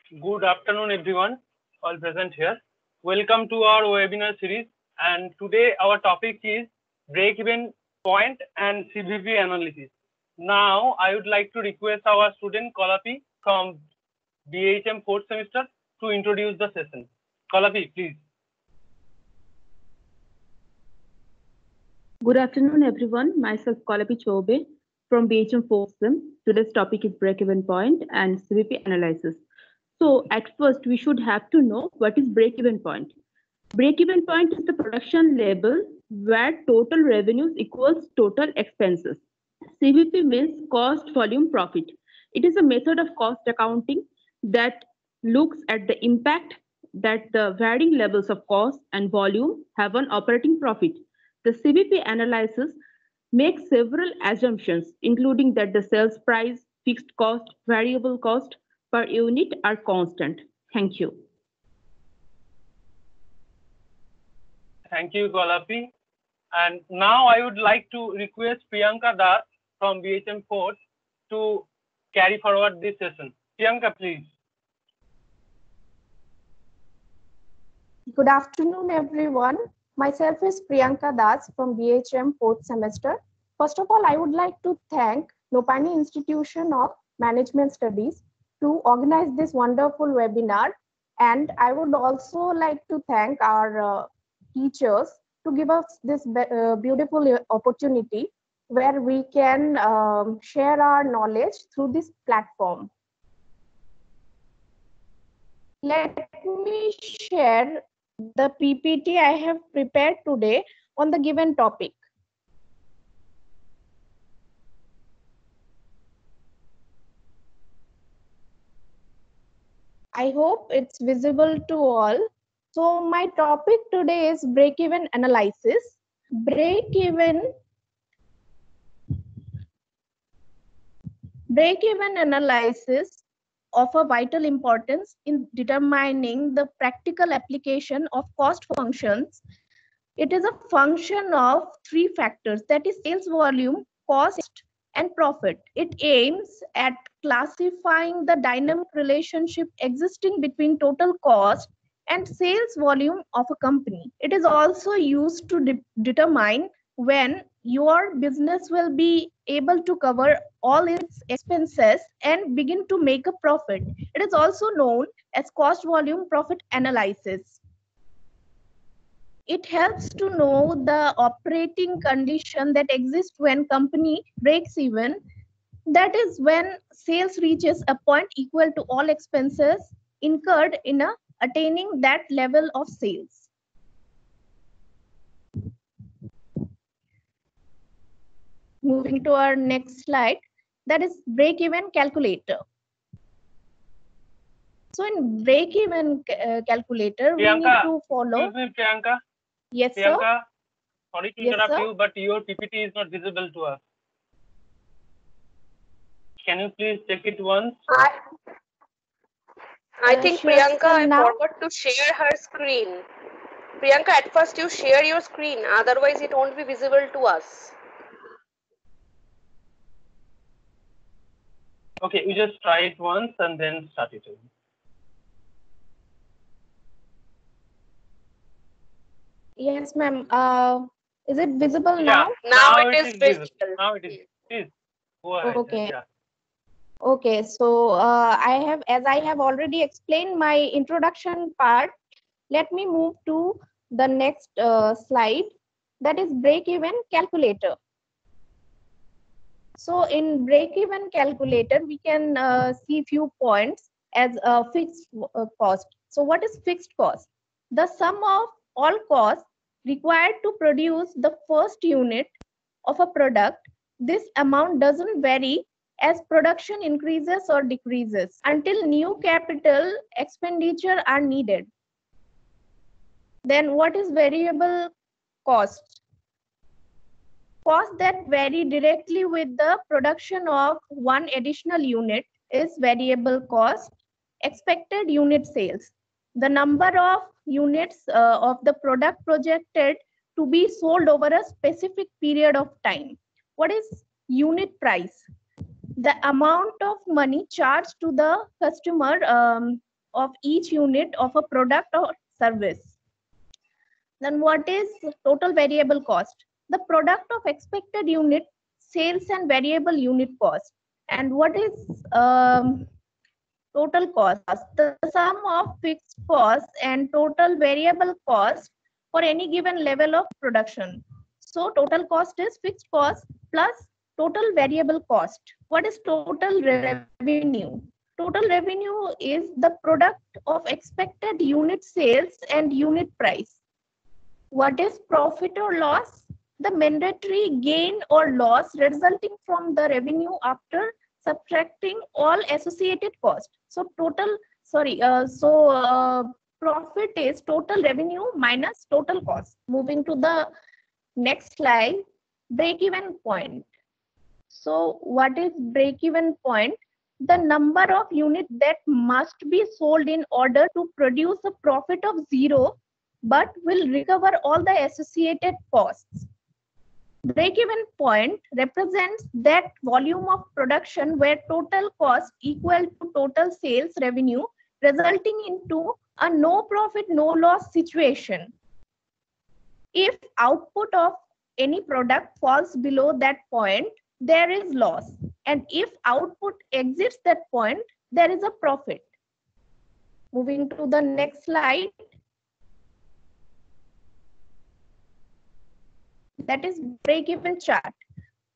Good afternoon, everyone, all present here. Welcome to our webinar series. And today our topic is break-even point and CVP analysis. Now, I would like to request our student Kalapi from BHM 4th semester to introduce the session. Kalapi, please. Good afternoon, everyone. Myself, Kalapi Chobe from BHM 4th Sem. Today's topic is break-even point and CVP analysis. So at first, we should have to know what is break-even point. Break-even point is the production level where total revenues equals total expenses. CVP means cost, volume, profit. It is a method of cost accounting that looks at the impact that the varying levels of cost and volume have on operating profit. The CVP analysis makes several assumptions, including that the sales price, fixed cost, variable cost per unit are constant. Thank you. Thank you, Kalapi. And now I would like to request Priyanka Das from BHM 4 to carry forward this session. Priyanka, please. Good afternoon, everyone. Myself is Priyanka Das from BHM 4th semester. First of all, I would like to thank Lopani Institution of Management Studies to organize this wonderful webinar. And I would also like to thank our teachers to give us this beautiful opportunity where we can share our knowledge through this platform. Let me share the PPT I have prepared today on the given topic. I hope it's visible to all. So my topic today is break-even analysis. Break-even analysis of a vital importance in determining the practical application of cost functions. It is a function of three factors, that is sales volume, cost, and profit. It aims at classifying the dynamic relationship existing between total cost and sales volume of a company. It is also used to determine when your business will be able to cover all its expenses and begin to make a profit. It is also known as cost volume profit analysis. It helps to know the operating condition that exists when company breaks even. That is when sales reaches a point equal to all expenses incurred in attaining that level of sales. Moving to our next slide, that is break-even calculator. So in break-even calculator, Priyanka, we need to follow. Excuse me, Priyanka. Yes, Priyanka, sir. sorry to Yes, interrupt sir. you, but your PPT is not visible to us. Can you please check it once? I think Sure, Priyanka, I now? forgot to share her screen. Priyanka, at first you share your screen, otherwise it won't be visible to us. Okay, you just try it once and then start it again. Yes, ma'am. Is it visible Yeah, now? Now it is visible. Now it is. Please go ahead. Okay. Yeah. Okay, so as I have already explained my introduction part, let me move to the next slide, that is break-even calculator. So in break-even calculator, we can see few points as a fixed cost. So what is fixed cost? The sum of all costs required to produce the first unit of a product. This amount doesn't vary as production increases or decreases until new capital expenditure are needed. Then what is variable cost? Costs that vary directly with the production of one additional unit is variable cost. Expected unit sales. The number of units of the product projected to be sold over a specific period of time. What is unit price? The amount of money charged to the customer of each unit of a product or service. Then what is total variable cost? The product of expected unit sales and variable unit cost. And what is total cost? The sum of fixed costs and total variable cost for any given level of production. So total cost is fixed cost plus total variable cost. What is total revenue? Total revenue is the product of expected unit sales and unit price. What is profit or loss? The mandatory gain or loss resulting from the revenue after subtracting all associated costs. So profit is total revenue minus total cost. Moving to the next slide, break-even point. So what is break-even point? The number of units that must be sold in order to produce a profit of 0, but will recover all the associated costs. Break-even point represents that volume of production where total cost equal to total sales revenue, resulting into a no profit, no loss situation. If output of any product falls below that point, there is loss. And if output exceeds that point, there is a profit. Moving to the next slide. That is break-even chart.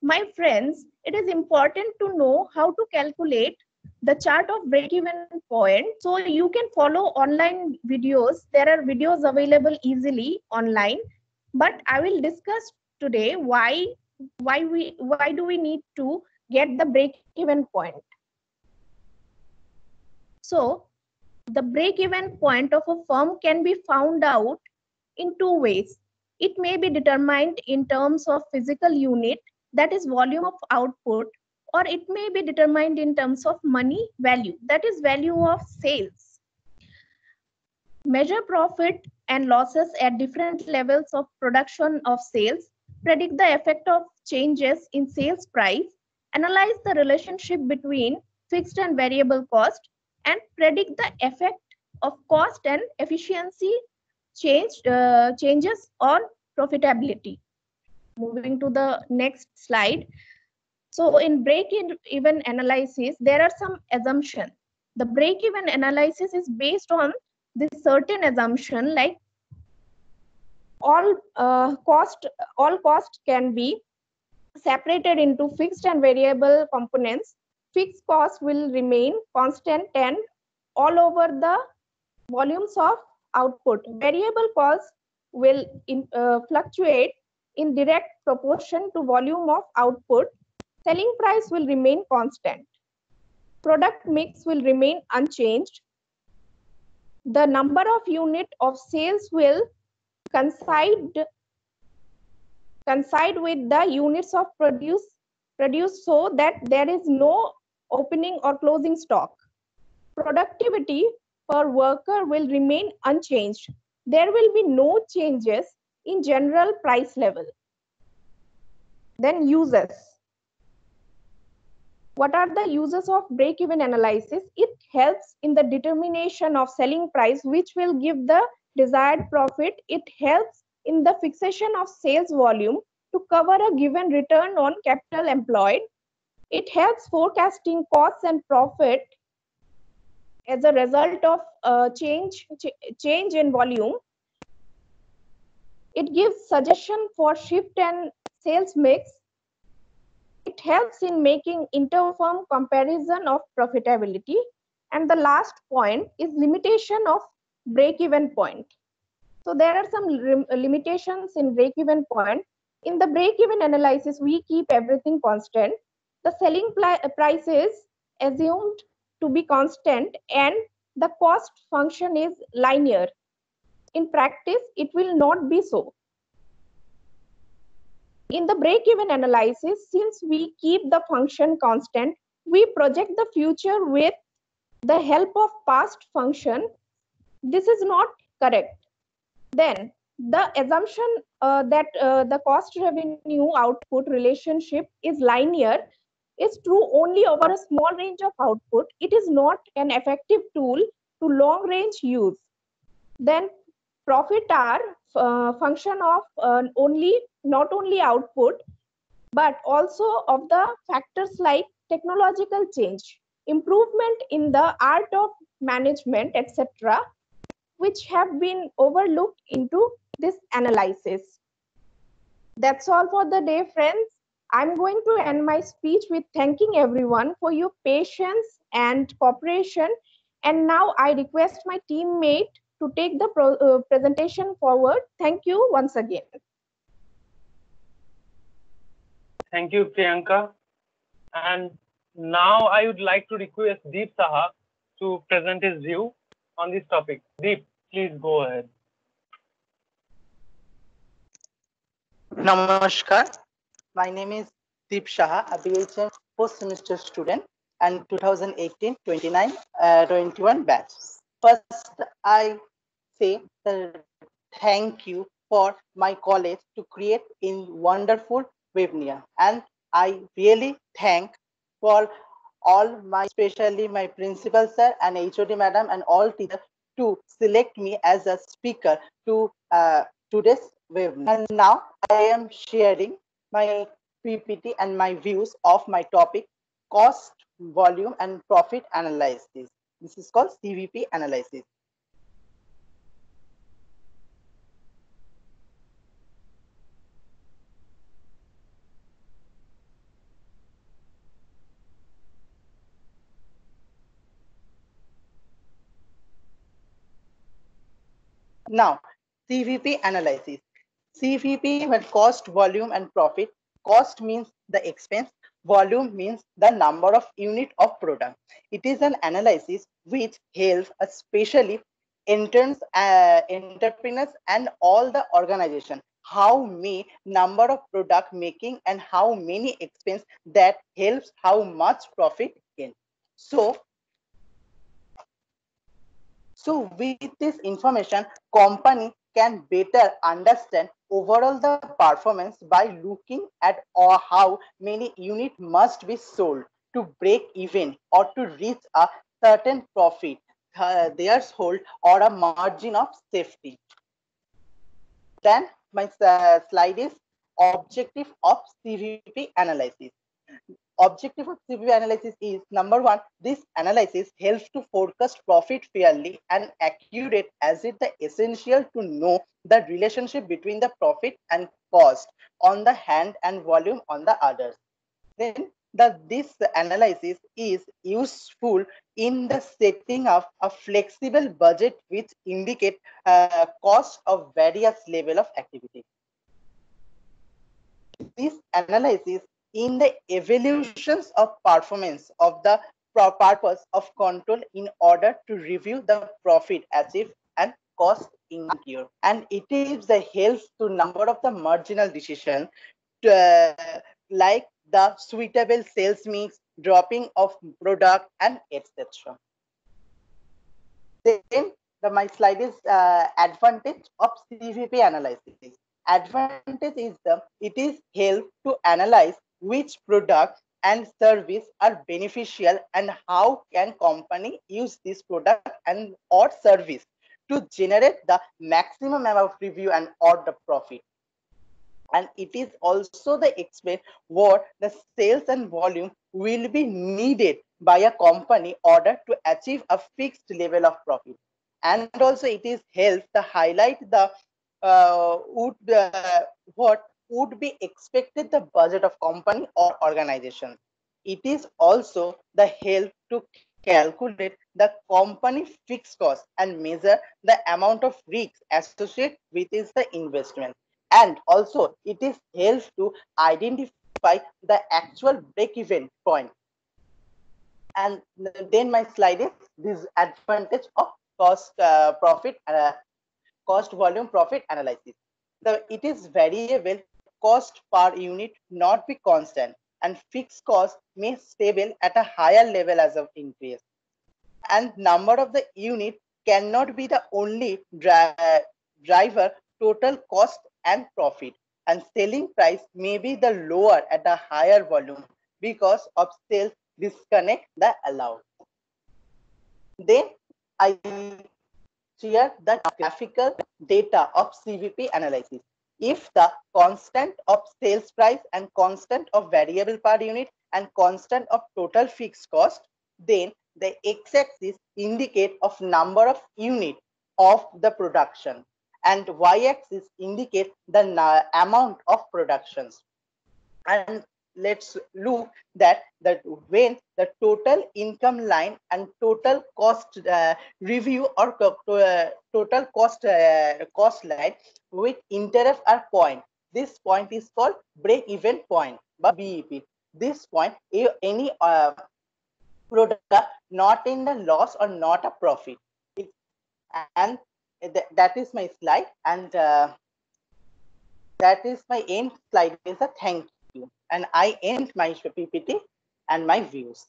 My friends, it is important to know how to calculate the chart of break-even point. So you can follow online videos. There are videos available easily online, but I will discuss today why do we need to get the break-even point. So the break-even point of a firm can be found out in two ways. It may be determined in terms of physical unit, that is volume of output, or it may be determined in terms of money value, that is value of sales. Measure profit and losses at different levels of production of sales, predict the effect of changes in sales price, analyze the relationship between fixed and variable cost, and predict the effect of cost and efficiency changes on profitability. Moving to the next slide. So in break-even analysis, there are some assumptions. The break-even analysis is based on this certain assumption, like all cost can be separated into fixed and variable components. Fixed cost will remain constant and all over the volumes of output. Variable cost will fluctuate in direct proportion to volume of output. Selling price will remain constant. Product mix will remain unchanged. The number of unit of sales will coincide with the units of produce so that there is no opening or closing stock. Productivity per worker will remain unchanged. There will be no changes in general price level. Then uses. What are the uses of break-even analysis? It helps in the determination of selling price, which will give the desired profit. It helps in the fixation of sales volume to cover a given return on capital employed. It helps forecasting costs and profit as a result of change in volume. It gives suggestion for shift and sales mix. It helps in making inter-firm comparison of profitability. And the last point is limitation of break-even point. So there are some limitations in break-even point. In the break-even analysis, we keep everything constant. The selling price is assumed to be constant and the cost function is linear. In practice, it will not be so. In the break-even analysis, since we keep the function constant, we project the future with the help of past function. This is not correct. Then the assumption that the cost revenue output relationship is linear is true only over a small range of output. It is not an effective tool to long range use. Then profit are function of not only output, but also of the factors like technological change, improvement in the art of management, etc., which have been overlooked into this analysis. That's all for the day, friends. I'm going to end my speech with thanking everyone for your patience and cooperation. And now I request my teammate to take the presentation forward. Thank you once again. Thank you, Priyanka. And now I would like to request Deep Saha to present his view on this topic. Deep, please go ahead. Namaskar. My name is Deep Saha, a BHM post semester student and 2018-21 batch. First, I say thank you for my college to create a wonderful webinar, and I really thank for all my, especially my principal sir and HOD madam and all teachers to select me as a speaker to today's webinar. And now I am sharing my PPT and my views of my topic, cost, volume, and profit analysis. This is called CVP analysis. Now, CVP analysis. CVP means cost, volume, and profit. Cost means the expense. Volume means the number of unit of product. It is an analysis which helps especially interns, entrepreneurs, and all the organization. How many number of product making and how many expense that helps how much profit gain. So with this information, company can better understand overall the performance by looking at how many units must be sold to break even or to reach a certain profit threshold or a margin of safety. Then my slide is objective of CVP analysis. Objective of CVP analysis is number one, this analysis helps to forecast profit fairly and accurate as it the essential to know the relationship between the profit and cost on the hand and volume on the others. Then this analysis is useful in the setting of a flexible budget which indicate cost of various level of activity. This analysis in the evaluations of performance of the purpose of control in order to review the profit achieved and cost incurred, and it is the helps to number of the marginal decision like the suitable sales mix, dropping of product, and etc. Then my slide is advantage of CVP analysis. Advantage is it is help to analyze which product and service are beneficial and how can company use this product and or service to generate the maximum amount of revenue and or the profit. And it is also the explain what the sales and volume will be needed by a company in order to achieve a fixed level of profit. And also it is help to highlight the what would be expected the budget of company or organization. It is also the help to calculate the company fixed cost and measure the amount of risk associated with the investment. And also it is helps to identify the actual break-even point. And then my slide is this advantage of cost cost volume profit analysis. It is variable cost per unit not be constant and fixed cost may stable at a higher level as of increase. And number of the unit cannot be the only driver total cost and profit, and selling price may be the lower at a higher volume because of sales disconnect the allowed. Then I share the graphical data of CVP analysis. If the constant of sales price and constant of variable per unit and constant of total fixed cost, then the x-axis indicate of number of unit of the production and y-axis indicate the amount of productions. And let's look that when the total income line and total cost review or total cost line with interest are point, this point is called break even point by BEP. This point, any product not in the loss or not a profit. And that is my slide, and that is my end slide is a thank you, and I end my PPT and my views.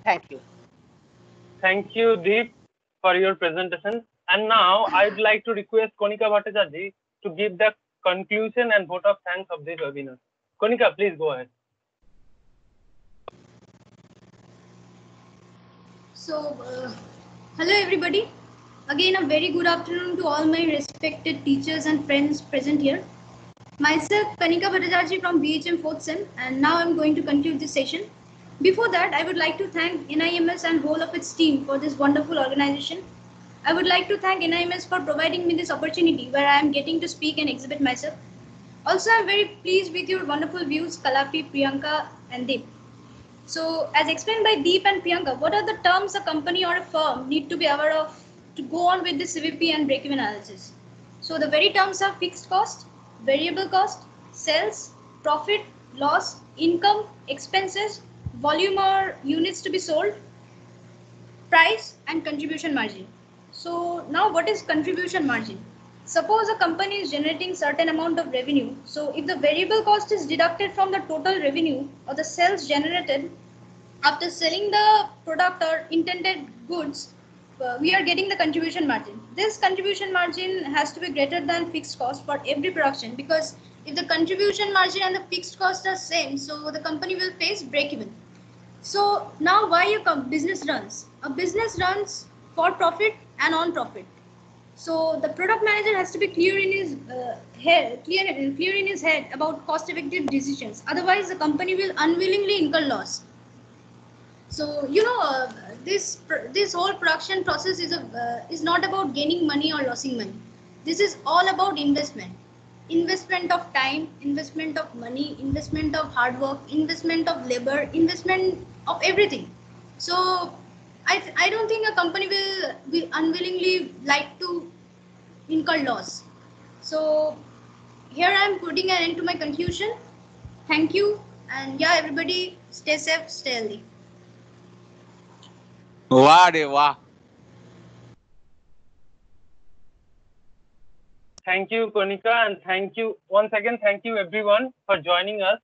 Thank you. Thank you, Deep, for your presentation. And now I'd like to request Konika Bhattacharjee to give the conclusion and vote of thanks of this webinar. Konika, please go ahead. So, hello everybody. Again, a very good afternoon to all my respected teachers and friends present here. Myself, Konika Bhattacharjee from BHM 4th Sem, and now I'm going to conclude this session. Before that, I would like to thank NIMS and whole of its team for this wonderful organization. I would like to thank NIMS for providing me this opportunity where I am getting to speak and exhibit myself. Also, I'm very pleased with your wonderful views, Kalapi, Priyanka, and Deep. So, as explained by Deep and Priyanka, what are the terms a company or a firm need to be aware of to go on with the CVP and break-even analysis? So, the very terms are fixed cost, variable cost, sales, profit, loss, income, expenses, volume or units to be sold, price, and contribution margin. So, now what is contribution margin? Suppose a company is generating certain amount of revenue. So if the variable cost is deducted from the total revenue or the sales generated after selling the product or intended goods, we are getting the contribution margin. This contribution margin has to be greater than fixed cost for every production, because if the contribution margin and the fixed cost are same, so the company will face break even. So now why a business runs? A business runs for profit and on profit. So the product manager has to be clear in his head about cost-effective decisions. Otherwise, the company will unwillingly incur loss. So this whole production process is not about gaining money or losing money. This is all about investment of time, investment of money, investment of hard work, investment of labor, investment of everything. So I don't think a company will unwillingly like to incur loss. So here I am putting an end to my conclusion. Thank you, and yeah, everybody stay safe, stay healthy. Wow. Thank you, Konika, and thank you once again. Thank you everyone for joining us